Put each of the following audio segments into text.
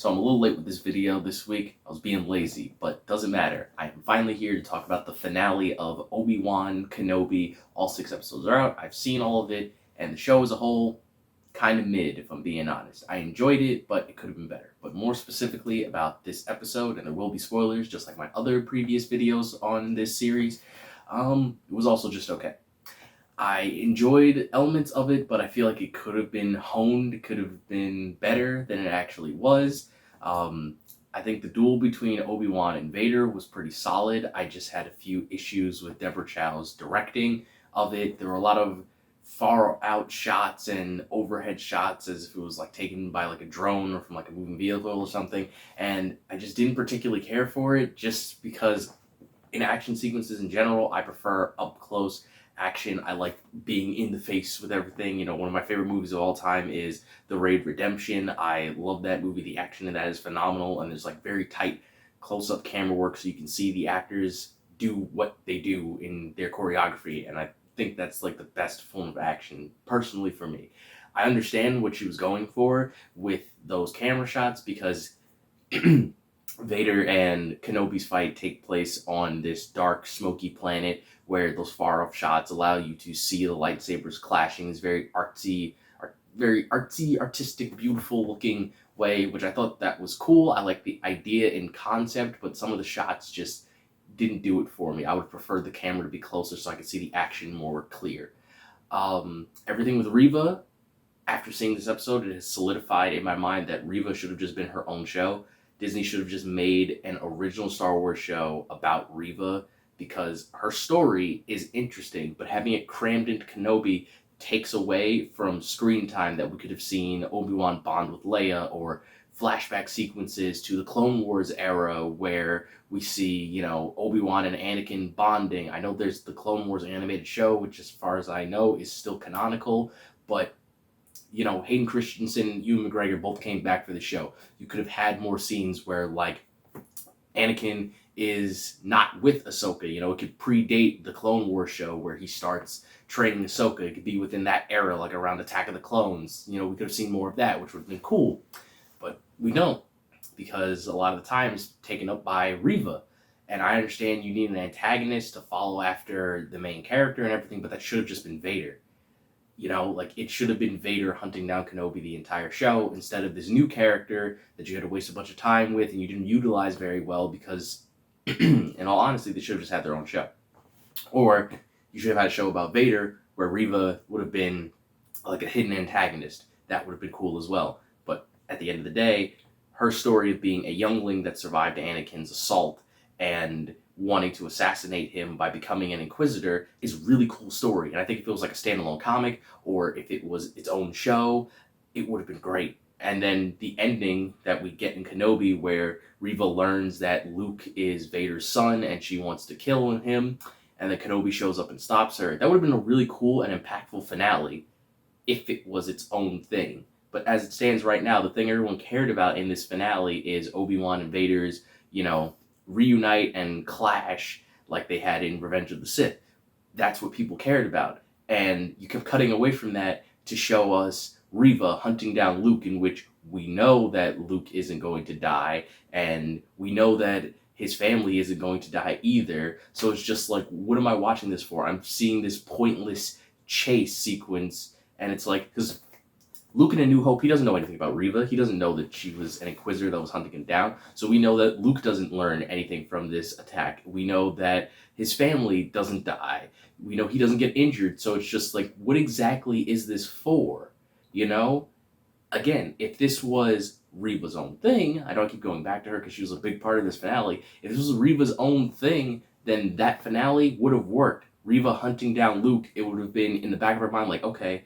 So I'm a little late with this video this week. I was being lazy, but doesn't matter. I am finally here to talk about the finale of Obi-Wan Kenobi. All 6 episodes are out. I've seen all of it, and the show as a whole, kind of mid, if I'm being honest. I enjoyed it, but it could have been better. But more specifically about this episode, and there will be spoilers, just like my other previous videos on this series, it was also just okay. I enjoyed elements of it, but I feel like it could have been honed, it could have been better than it actually was. I think the duel between Obi-Wan and Vader was pretty solid. I just had a few issues with Deborah Chow's directing of it. There were a lot of far out shots and overhead shots as if it was like taken by like a drone or from like a moving vehicle or something, and I just didn't particularly care for it, just because in action sequences in general, I prefer up close action. I like being in the face with everything. You know, one of my favorite movies of all time is The Raid Redemption. I love that movie. The action in that is phenomenal, and there's like very tight close-up camera work so you can see the actors do what they do in their choreography, and I think that's like the best form of action personally for me. I understand what she was going for with those camera shots because Vader and Kenobi's fight take place on this dark, smoky planet where those far-off shots allow you to see the lightsabers clashing. It's very artsy, artistic, beautiful-looking way, which I thought that was cool. I like the idea and concept, but some of the shots just didn't do it for me. I would prefer the camera to be closer so I could see the action more clear. Everything with Reva, after seeing this episode, it has solidified in my mind that Reva should have just been her own show. Disney should have just made an original Star Wars show about Reva because her story is interesting, but having it crammed into Kenobi takes away from screen time that we could have seen Obi-Wan bond with Leia, or flashback sequences to the Clone Wars era where we see, you know, Obi-Wan and Anakin bonding. I know there's the Clone Wars animated show, which as far as I know is still canonical, but you know, Hayden Christensen and Ewan McGregor both came back for the show. You could have had more scenes where, like, Anakin is not with Ahsoka. You know, it could predate the Clone Wars show where he starts training Ahsoka. It could be within that era, like around Attack of the Clones. You know, we could have seen more of that, which would have been cool. But we don't, because a lot of the time it's taken up by Reva. And I understand you need an antagonist to follow after the main character and everything, but that should have just been Vader. You know, like, it should have been Vader hunting down Kenobi the entire show instead of this new character that you had to waste a bunch of time with and you didn't utilize very well because, in all honesty, they should have just had their own show. Or you should have had a show about Vader where Reva would have been like a hidden antagonist. That would have been cool as well. But at the end of the day, her story of being a youngling that survived Anakin's assault and wanting to assassinate him by becoming an Inquisitor is a really cool story. And I think if it was like a standalone comic or if it was its own show, it would have been great. And then the ending that we get in Kenobi where Reva learns that Luke is Vader's son and she wants to kill him, and then Kenobi shows up and stops her, that would have been a really cool and impactful finale if it was its own thing. But as it stands right now, the thing everyone cared about in this finale is Obi-Wan and Vader's, you know, reunite and clash like they had in Revenge of the Sith. That's what people cared about. And you kept cutting away from that to show us Reva hunting down Luke, in which we know that Luke isn't going to die, and we know that his family isn't going to die either. So it's just like, what am I watching this for? I'm seeing this pointless chase sequence, and it's like, because Luke in A New Hope, he doesn't know anything about Reva. He doesn't know that she was an Inquisitor that was hunting him down. So we know that Luke doesn't learn anything from this attack. We know that his family doesn't die. We know he doesn't get injured. So it's just like, what exactly is this for? You know? Again, if this was Reva's own thing, I don't keep going back to her because she was a big part of this finale. If this was Reva's own thing, then that finale would have worked. Reva hunting down Luke, it would have been in the back of her mind like, okay,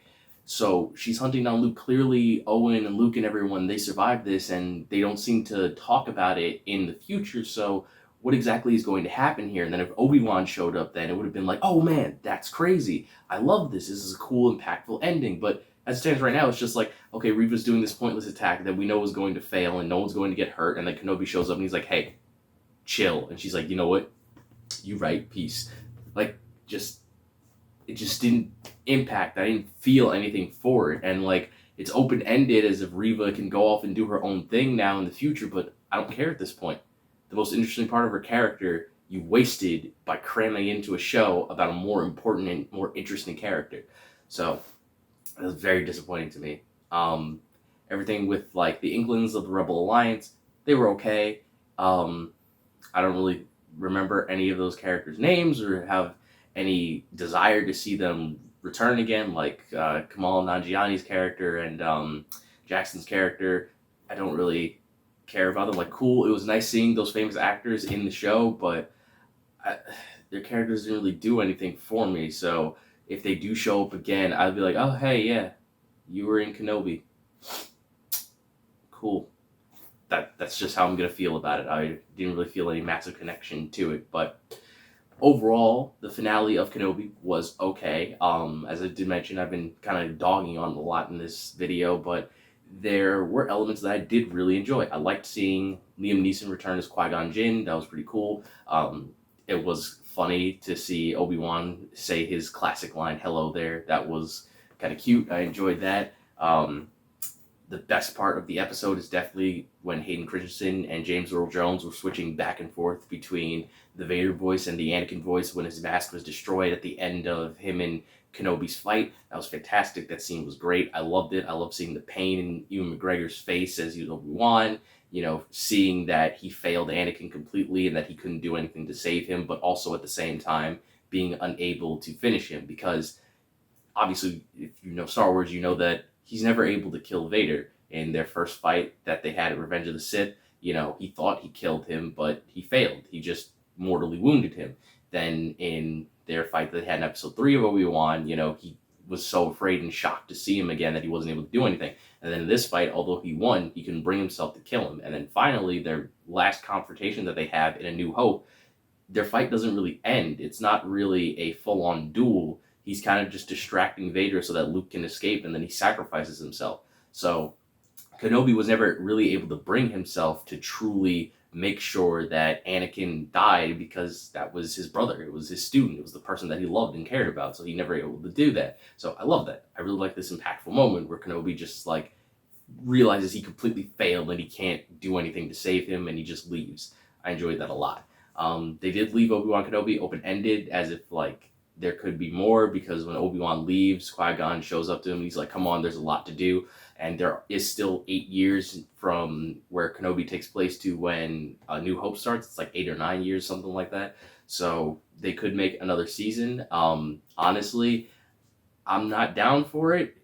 so she's hunting down Luke. Clearly, Owen and Luke and everyone, they survived this, and they don't seem to talk about it in the future, so what exactly is going to happen here? And then if Obi-Wan showed up, then it would have been like, oh man, that's crazy. I love this. This is a cool, impactful ending. But as it stands right now, it's just like, okay, Reva's doing this pointless attack that we know is going to fail, and no one's going to get hurt, and then Kenobi shows up, and he's like, hey, chill. And she's like, you know what? You right, peace. Like, it just didn't impact. I didn't feel anything for it. And like, It's open-ended as if Reva can go off and do her own thing now in the future, but I don't care at this point. The most interesting part of her character you wasted by cramming into a show about a more important and more interesting character. So it was very disappointing to me. Everything with like the Inklings of the Rebel Alliance, they were okay. I don't really remember any of those characters' names or have any desire to see them return again, like Kamal Nanjiani's character and Jackson's character. I don't really care about them. Like, cool, it was nice seeing those famous actors in the show, but their characters didn't really do anything for me. So if they do show up again, I'd be like, oh, hey, yeah, you were in Kenobi. Cool. That's just how I'm gonna feel about it. I didn't really feel any massive connection to it, but overall, the finale of Kenobi was okay. As I did mention, I've been kind of dogging on a lot in this video, but there were elements that I did really enjoy. I liked seeing Liam Neeson return as Qui-Gon Jinn. That was pretty cool. It was funny to see Obi-Wan say his classic line, "Hello there." That was kind of cute. I enjoyed that. The best part of the episode is definitely when Hayden Christensen and James Earl Jones were switching back and forth between the Vader voice and the Anakin voice when his mask was destroyed at the end of him and Kenobi's fight. That was fantastic. That scene was great. I loved it. I loved seeing the pain in Ewan McGregor's face as he was Obi-Wan, seeing that he failed Anakin completely and that he couldn't do anything to save him, but also at the same time being unable to finish him, because obviously, if you know Star Wars, you know that he's never able to kill Vader. In their first fight that they had at Revenge of the Sith, he thought he killed him, but he failed. He just mortally wounded him. Then in their fight that they had in Episode 3 of Obi-Wan, he was so afraid and shocked to see him again that he wasn't able to do anything. And then in this fight, although he won, he couldn't bring himself to kill him. And then finally, their last confrontation that they have in A New Hope, their fight doesn't really end. It's not really a full-on duel. He's kind of just distracting Vader so that Luke can escape, and then he sacrifices himself. So Kenobi was never really able to bring himself to truly make sure that Anakin died, because that was his brother. It was his student. It was the person that he loved and cared about. So he never able to do that. So I love that. I really like this impactful moment where Kenobi just realizes he completely failed and he can't do anything to save him, and he just leaves. I enjoyed that a lot. They did leave Obi-Wan Kenobi open-ended, as if there could be more, because when Obi-Wan leaves, Qui-Gon shows up to him. He's like, come on, there's a lot to do. And there is still 8 years from where Kenobi takes place to when A New Hope starts. It's 8 or 9 years, something like that. So they could make another season. Honestly, I'm not down for it.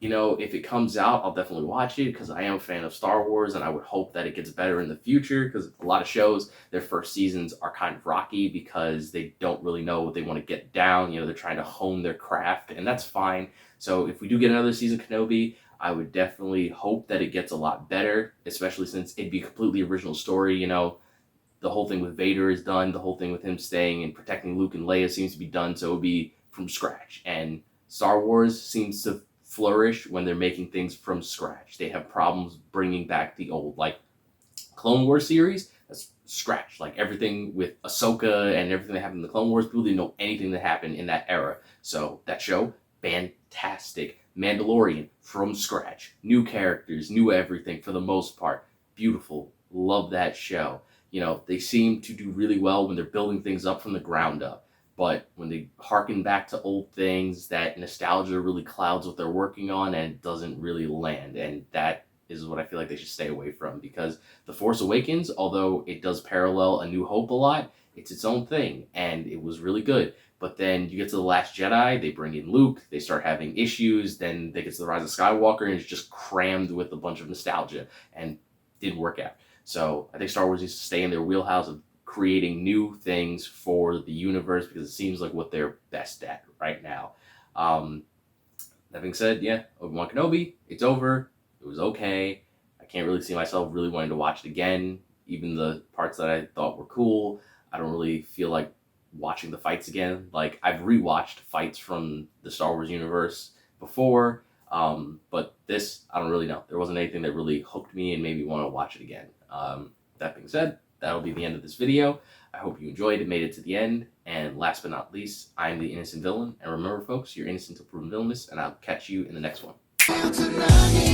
If it comes out, I'll definitely watch it, because I am a fan of Star Wars, and I would hope that it gets better in the future, because a lot of shows, their first seasons are kind of rocky because they don't really know what they want to get down. They're trying to hone their craft, and that's fine. So if we do get another season of Kenobi, I would definitely hope that it gets a lot better, especially since it'd be a completely original story. The whole thing with Vader is done. The whole thing with him staying and protecting Luke and Leia seems to be done, so it would be from scratch. And Star Wars seems to flourish when they're making things from scratch. They have problems bringing back the old, Clone Wars series. That's scratch. Everything with Ahsoka and everything that happened in the Clone Wars, people didn't know anything that happened in that era. So that show, fantastic. Mandalorian, from scratch. New characters, new everything for the most part. Beautiful. Love that show. They seem to do really well when they're building things up from the ground up. But when they harken back to old things, that nostalgia really clouds what they're working on and doesn't really land. And that is what I feel like they should stay away from, because The Force Awakens, although it does parallel A New Hope a lot, it's its own thing, and it was really good. But then you get to The Last Jedi, they bring in Luke, they start having issues, then they get to The Rise of Skywalker, and it's just crammed with a bunch of nostalgia, and didn't work out. So I think Star Wars needs to stay in their wheelhouse of creating new things for the universe, because it seems like what they're best at right now. That being said, yeah, Obi-Wan Kenobi, it's over. It was okay. I can't really see myself really wanting to watch it again. Even the parts that I thought were cool, I don't really feel like watching the fights again. I've rewatched fights from the Star Wars universe before, but this, I don't really know. There wasn't anything that really hooked me and made me want to watch it again. That being said, that'll be the end of this video. I hope you enjoyed it, made it to the end. And last but not least, I'm the innocent villain. And remember, folks, you're innocent until proven villainous, and I'll catch you in the next one. Tonight.